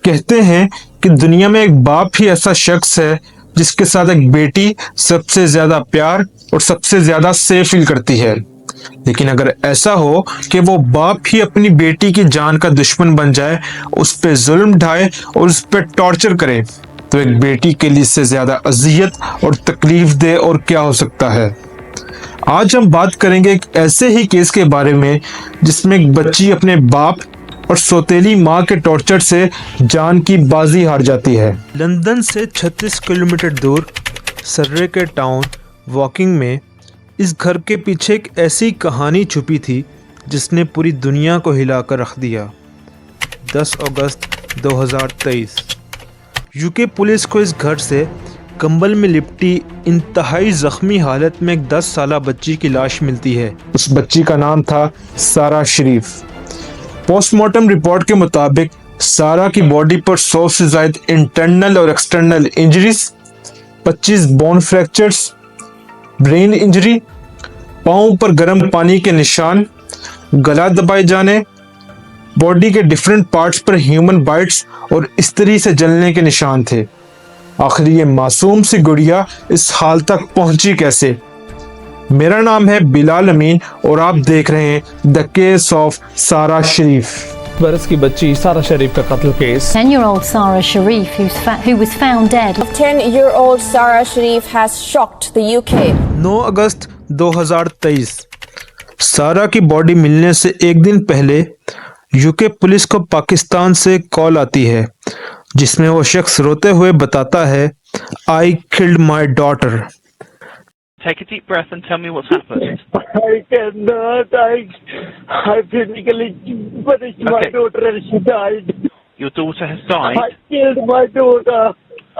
कहते हैं कि दुनिया में एक बाप ही ऐसा शख्स है जिसके साथ एक बेटी सबसे ज्यादा प्यार और सबसे ज्यादा सेफ फील करती है। लेकिन अगर ऐसा हो कि वो बाप ही अपनी बेटी की जान का दुश्मन बन जाए, उस पे जुल्म ढाए और उस पे टॉर्चर करे, तो एक बेटी के लिए इससे ज्यादा अजियत और तकलीफ दे और क्या हो सकता है। आज हम बात करेंगे एक ऐसे ही केस के बारे में जिसमें एक बच्ची अपने बाप और सौतेली माँ के टॉर्चर से जान की बाजी हार जाती है। लंदन से 36 किलोमीटर दूर सर्रे के टाउन वॉकिंग में इस घर के पीछे एक ऐसी कहानी छुपी थी जिसने पूरी दुनिया को हिलाकर रख दिया। 10 अगस्त 2023 यूके पुलिस को इस घर से कंबल में लिपटी इंतहाई जख्मी हालत में एक 10 साला बच्ची की लाश मिलती है। उस बच्ची का नाम था सारा शरीफ। पोस्टमार्टम रिपोर्ट के मुताबिक सारा की बॉडी पर 100 से ज्यादा इंटरनल और external injuries, 25 bone fractures, brain injury, पाँव पर गर्म पानी के निशान, गला दबाए जाने, बॉडी के डिफरेंट पार्ट्स पर ह्यूमन बाइट्स और इस्त्री से जलने के निशान थे। आखिर ये मासूम सी गुड़िया इस हाल तक पहुंची कैसे? मेरा नाम है बिलाल अमीन और आप देख रहे हैं द केस ऑफ सारा शरीफ। बरस की बच्ची सारा शरीफ का कत्ल case. 10-year-old Sarah Sharif, who was found dead. 10-year-old Sarah Sharif has shocked the UK. 9 अगस्त 2023 सारा की बॉडी मिलने से एक दिन पहले यूके पुलिस को पाकिस्तान से कॉल आती है जिसमें वो शख्स रोते हुए बताता है, I killed my daughter. Take a deep breath and tell me what's happened. I cannot. I physically punished my Okay. daughter and she died. Your daughter has died. I killed my daughter.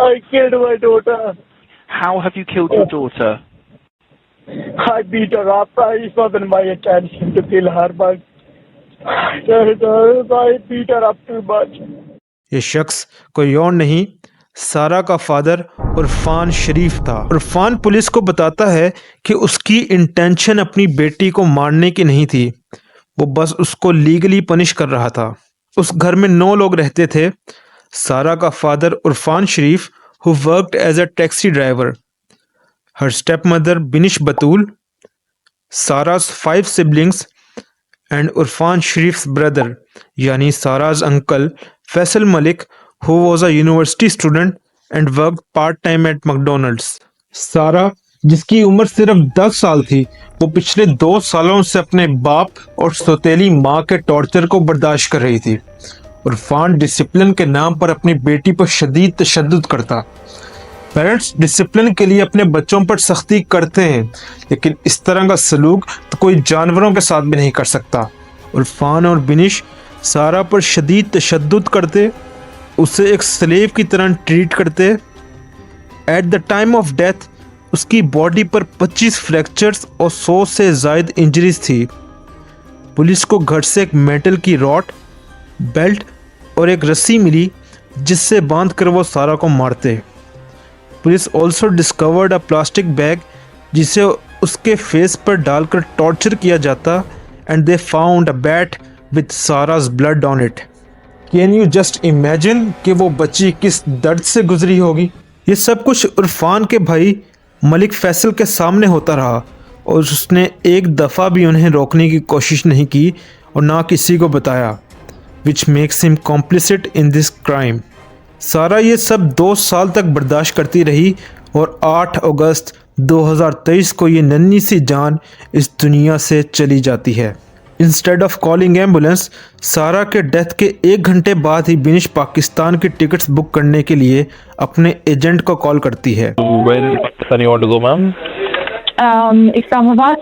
I killed my daughter. How have you killed your daughter? I beat her up. It wasn't my intention to kill her, but I beat her up too much. ये शख्स कोई और नहीं, सारा का father Urfan शरीफ था। उरफान police को बताता है कि उसकी इंटेंशन अपनी बेटी को मारने की नहीं थी, वो बस उसको लीगली पनिश कर रहा था। उस घर में 9 लोग रहते थे। सारा का father Urfan Sharif who worked as a taxi driver, her step mother बिनिश Batool, Sara's 5 siblings and Urfan Sharif's brother यानी Sara's uncle Faisal Malik who was a university student and worked part time at McDonald's। सारा जिसकी उम्र सिर्फ 10 साल थी, वो पिछले 2 सालों से अपने बाप और सौतेली माँ के टॉर्चर को बर्दाश्त कर रही थी। उरफान डिसिप्लिन के नाम पर अपनी बेटी पर शदीद तशद्दुद करता। पेरेंट्स डिसिप्लिन के लिए अपने बच्चों पर सख्ती करते हैं, लेकिन इस तरह का सलूक तो कोई जानवरों के साथ भी नहीं कर सकता। उरफान और बिनिश सारा पर शदीद तशद्दुद करते, उसे एक स्लेव की तरह ट्रीट करते। At the time of death उसकी बॉडी पर 25 फ्रैक्चर्स और 100 से ज़ायद इंजरीज थी। पुलिस को घर से एक मेटल की रॉड, बेल्ट और एक रस्सी मिली जिससे बांध कर वो सारा को मारते। Police also discovered a plastic bag जिसे उसके फेस पर डालकर टॉर्चर किया जाता and they found a bat with Sara's blood on it. Can you just imagine कि वो बच्ची किस दर्द से गुजरी होगी। ये सब कुछ उरफान के भाई मलिक फैसल के सामने होता रहा और उसने एक दफ़ा भी उन्हें रोकने की कोशिश नहीं की और ना किसी को बताया, which makes him complicit in this crime. सारा ये सब 2 साल तक बर्दाश्त करती रही और 8 अगस्त 2023 को ये नन्ही सी जान इस दुनिया से चली जाती है। इंस्टेड ऑफ कॉलिंग एम्बुलेंस, सारा के डेथ के 1 घंटे बाद ही बिनिश पाकिस्तान की टिकट्स बुक करने के लिए अपने एजेंट को कॉल करती है। Where in Pakistan you want to go, ma'am? Islamabad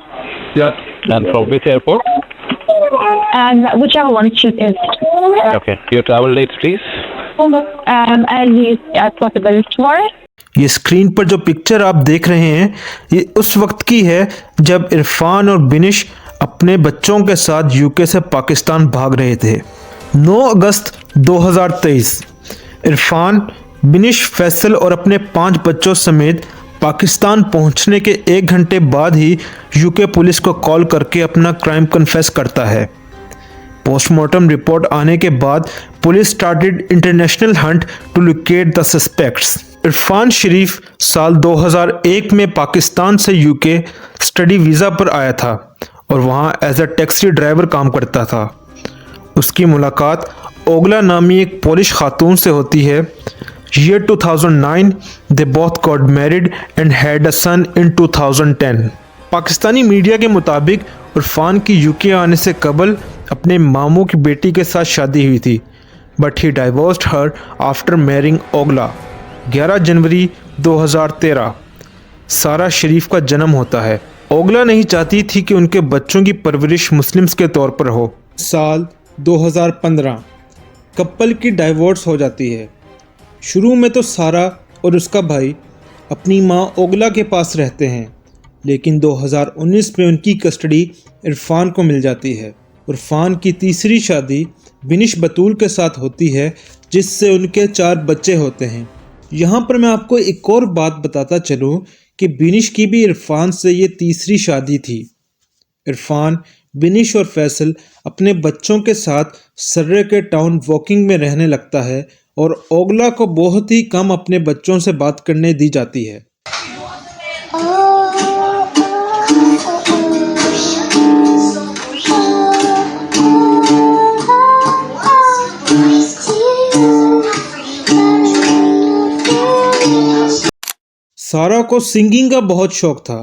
Yeah. And from which airport? and whichever one it is. Okay. Your travel dates, please. Early as possible tomorrow. ये screen पर जो picture आप देख रहे हैं ये उस वक्त की है जब इरफान और बिनिश अपने बच्चों के साथ यूके से पाकिस्तान भाग रहे थे। 9 अगस्त 2023 इरफान, बिनिश, फैसल और अपने 5 बच्चों समेत पाकिस्तान पहुंचने के 1 घंटे बाद ही यूके पुलिस को कॉल करके अपना क्राइम कन्फेस करता है। पोस्टमार्टम रिपोर्ट आने के बाद police started international hunt to locate the suspects. Irfan Sharif साल 2001 में पाकिस्तान से यूके स्टडी वीज़ा पर आया था और वहां एज अ टैक्सी ड्राइवर काम करता था। उसकी मुलाकात ओगला नामी एक पोलिश खातून से होती है। Year 2009 they both got married and had a son in 2010। Pakistani media के मुताबिक इरफान की यूके आने से कबल अपने मामू की बेटी के साथ शादी हुई थी, but he divorced her after marrying ओगला। 11 जनवरी 2013 सारा शरीफ का जन्म होता है। ओगला नहीं चाहती थी कि उनके बच्चों की परवरिश मुस्लिम्स के तौर पर हो। साल 2015 कपल की डाइवोर्स हो जाती है। शुरू में तो सारा और उसका भाई अपनी मां ओगला के पास रहते हैं, लेकिन 2019 में उनकी कस्टडी इरफान को मिल जाती है। इरफान की तीसरी शादी बिनिश बतूल के साथ होती है, जिससे उनके 4 बच्चे होते हैं। यहाँ पर मैं आपको एक और बात बताता चलूँ कि बिनिश की भी इरफान से ये तीसरी शादी थी। इरफान, बिनिश और फैसल अपने बच्चों के साथ सर्रे के टाउन वॉकिंग में रहने लगता है और ओगला को बहुत ही कम अपने बच्चों से बात करने दी जाती है। सारा को सिंगिंग का बहुत शौक था।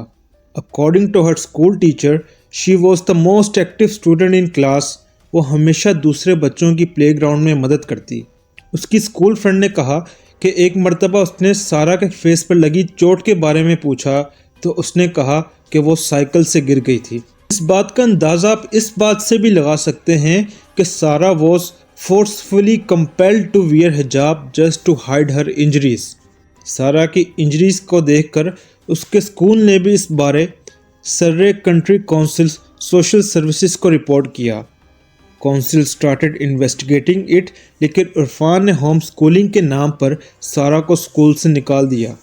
According to her school teacher, she was the most active student in class. वो हमेशा दूसरे बच्चों की प्लेग्राउंड में मदद करती। उसकी स्कूल फ्रेंड ने कहा कि एक मर्तबा उसने सारा के फेस पर लगी चोट के बारे में पूछा तो उसने कहा कि वो साइकिल से गिर गई थी। इस बात का अंदाज़ा आप इस बात से भी लगा सकते हैं कि Sara was forcefully compelled to wear hijab just to hide her injuries. Sara की इंजरीज को देखकर उसके स्कूल ने भी इस बारे Surrey country council social services को रिपोर्ट किया। काउंसिल स्टार्टेड इन्वेस्टिगेटिंग इट, लेकिन इरफान ने होम स्कूलिंग के नाम पर सारा को स्कूल से निकाल दिया,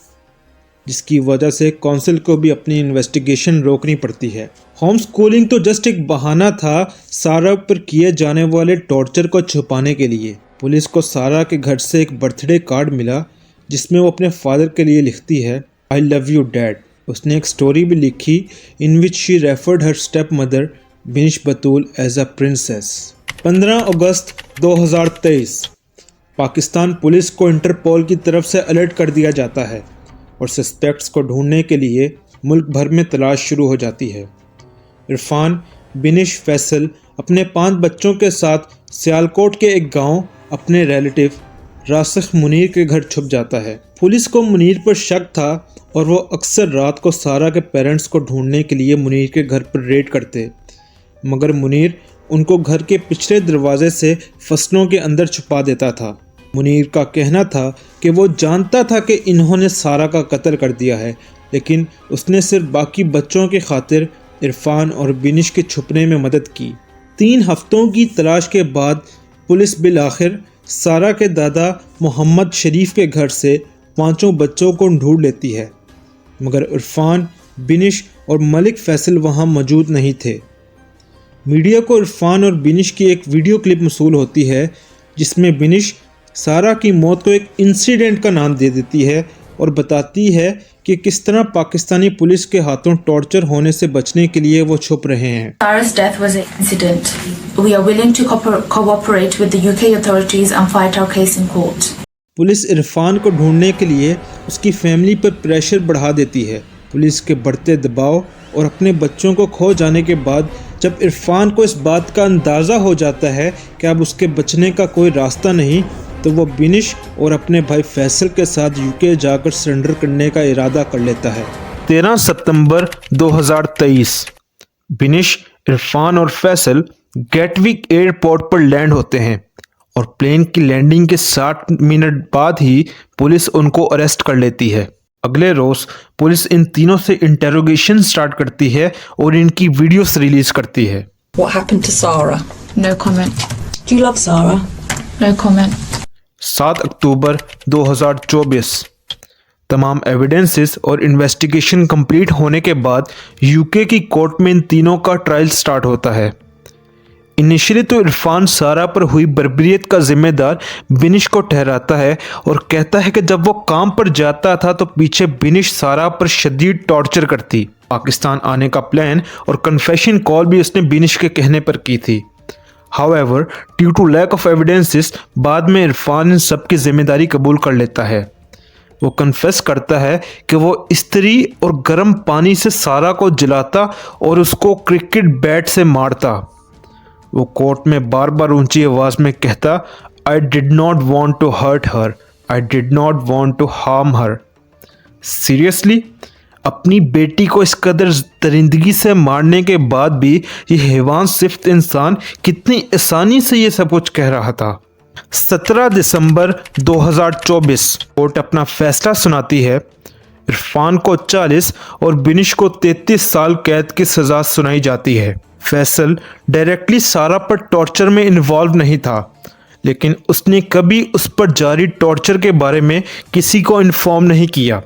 जिसकी वजह से काउंसिल को भी अपनी इन्वेस्टिगेशन रोकनी पड़ती है। होम स्कूलिंग तो जस्ट एक बहाना था सारा पर किए जाने वाले टॉर्चर को छुपाने के लिए। पुलिस को सारा के घर से एक बर्थडे कार्ड मिला जिसमें वो अपने फादर के लिए लिखती है, आई लव यू डैड। उसने एक स्टोरी भी लिखी in which she referred her step mother बिनिश Batool as a princess. 15 अगस्त 2023 पाकिस्तान पुलिस को इंटरपोल की तरफ से अलर्ट कर दिया जाता है और सस्पेक्ट्स को ढूंढने के लिए मुल्क भर में तलाश शुरू हो जाती है। इरफान, बिनिश, फैसल अपने 5 बच्चों के साथ सियालकोट के एक गांव अपने रिलेटिव रासिख मुनीर के घर छुप जाता है। पुलिस को मुनीर पर शक था और वो अक्सर रात को सारा के पेरेंट्स को ढूंढने के लिए मुनीर के घर पर रेड करते, मगर मुनीर उनको घर के पिछले दरवाजे से फसलों के अंदर छुपा देता था। मुनीर का कहना था कि वो जानता था कि इन्होंने सारा का कत्ल कर दिया है, लेकिन उसने सिर्फ बाकी बच्चों की खातिर इरफान और बिनिश के छुपने में मदद की। 3 हफ्तों की तलाश के बाद पुलिस बिल आखिर सारा के दादा मोहम्मद शरीफ के घर से 5 बच्चों को ढूंढ लेती है, मगर इरफान, बिनिश और मलिक फैसल वहां मौजूद नहीं थे। मीडिया को इरफान और बिनिश की एक वीडियो क्लिप मौसूल होती है जिसमें बिनिश सारा की मौत को एक इंसिडेंट का नाम दे देती है और बताती है कि किस तरह पाकिस्तानी पुलिस के हाथों टॉर्चर होने से बचने के लिए वो छुप रहे हैं। Sarah's death was an incident. We are willing to cooperate with the UK authorities and fight our case in court. Police Irfan को ढूंढने के लिए उसकी फैमिली पर प्रेशर बढ़ा देती है। पुलिस के बढ़ते दबाव और अपने बच्चों को खो जाने के बाद जब इरफान को इस बात का अंदाज़ा हो जाता है कि अब उसके बचने का कोई रास्ता नहीं, तो वो बिनिश और अपने भाई फैसल के साथ यूके जाकर सरेंडर करने का इरादा कर लेता है। 13 सितंबर 2023 बिनिश, इरफान और फैसल गेटविक एयरपोर्ट पर लैंड होते हैं और प्लेन की लैंडिंग के 60 मिनट बाद ही पुलिस उनको अरेस्ट कर लेती है। अगले रोज पुलिस इन तीनों से इंटेरोगेशन स्टार्ट करती है और इनकी वीडियोस रिलीज करती है। What happened to Sarah? No comment. Do you love Sarah? No comment. 7 अक्टूबर 2024 तमाम एविडेंसेस और इन्वेस्टिगेशन कंप्लीट होने के बाद यूके की कोर्ट में इन तीनों का ट्रायल स्टार्ट होता है। इनिशियली तो इरफान सारा पर हुई बर्बरियत का जिम्मेदार बिनिश को ठहराता है और कहता है कि जब वो काम पर जाता था तो पीछे बिनिश सारा पर शदीद टॉर्चर करती। पाकिस्तान आने का प्लान और कन्फेशन कॉल भी उसने बिनिश के कहने पर की थी। However, due to lack of evidences बाद में इरफान इन सब की जिम्मेदारी कबूल कर लेता है। वो कन्फेस करता है कि वो इस्त्री और गर्म पानी से सारा को जलाता और उसको क्रिकेट बैट से मारता। वो कोर्ट में बार बार ऊंची आवाज़ में कहता, I did not want to hurt her, I did not want to harm her. Seriously, अपनी बेटी को इस कदर दरिंदगी से मारने के बाद भी ये हैवान सिफ्त इंसान कितनी आसानी से ये सब कुछ कह रहा था। 17 दिसंबर 2024 कोर्ट अपना फैसला सुनाती है। इरफान को 40 और बिनिश को 33 साल कैद की सज़ा सुनाई जाती है। फैसल डायरेक्टली सारा पर टॉर्चर में इन्वॉल्व नहीं था, लेकिन उसने कभी उस पर जारी टॉर्चर के बारे में किसी को इन्फॉर्म नहीं किया।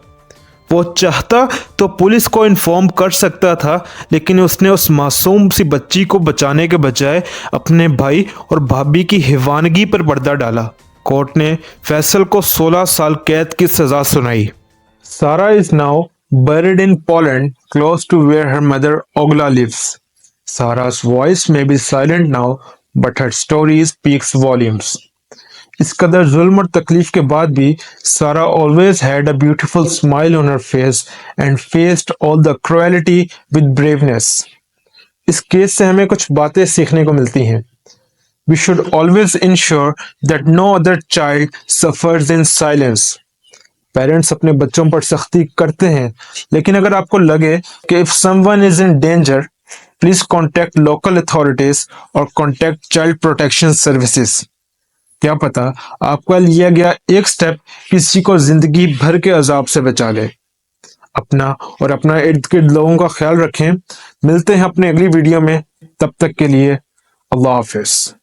वो चाहता तो पुलिस को इन्फॉर्म कर सकता था, लेकिन उसने उस मासूम सी बच्ची को बचाने के बजाय अपने भाई और भाभी की हिवानगी पर पर्दा डाला। कोर्ट ने फैसल को 16 साल कैद की सज़ा सुनाई। सारा is now buried in Poland, close to where her mother Ogla lives. Sarah's voice may be silent now, but her story speaks volumes. इस कदर जुल्म और तकलीफ के बाद भी सारा always had a beautiful smile on her face and faced all the cruelty with braveness. इस केस से हमें कुछ बातें सीखने को मिलती हैं। We should always ensure that no other child suffers in silence. Parents अपने बच्चों पर सख्ती करते हैं, लेकिन अगर आपको लगे कि if someone is in danger, please contact local authorities और कॉन्टेक्ट चाइल्ड प्रोटेक्शन सर्विसेज। क्या पता आपका लिया गया एक स्टेप किसी को जिंदगी भर के अजाब से बचा ले। अपना और अपना इर्द गिर्द लोगों का ख्याल रखें। मिलते हैं अपने अगली वीडियो में, तब तक के लिए अल्लाह हाफिज।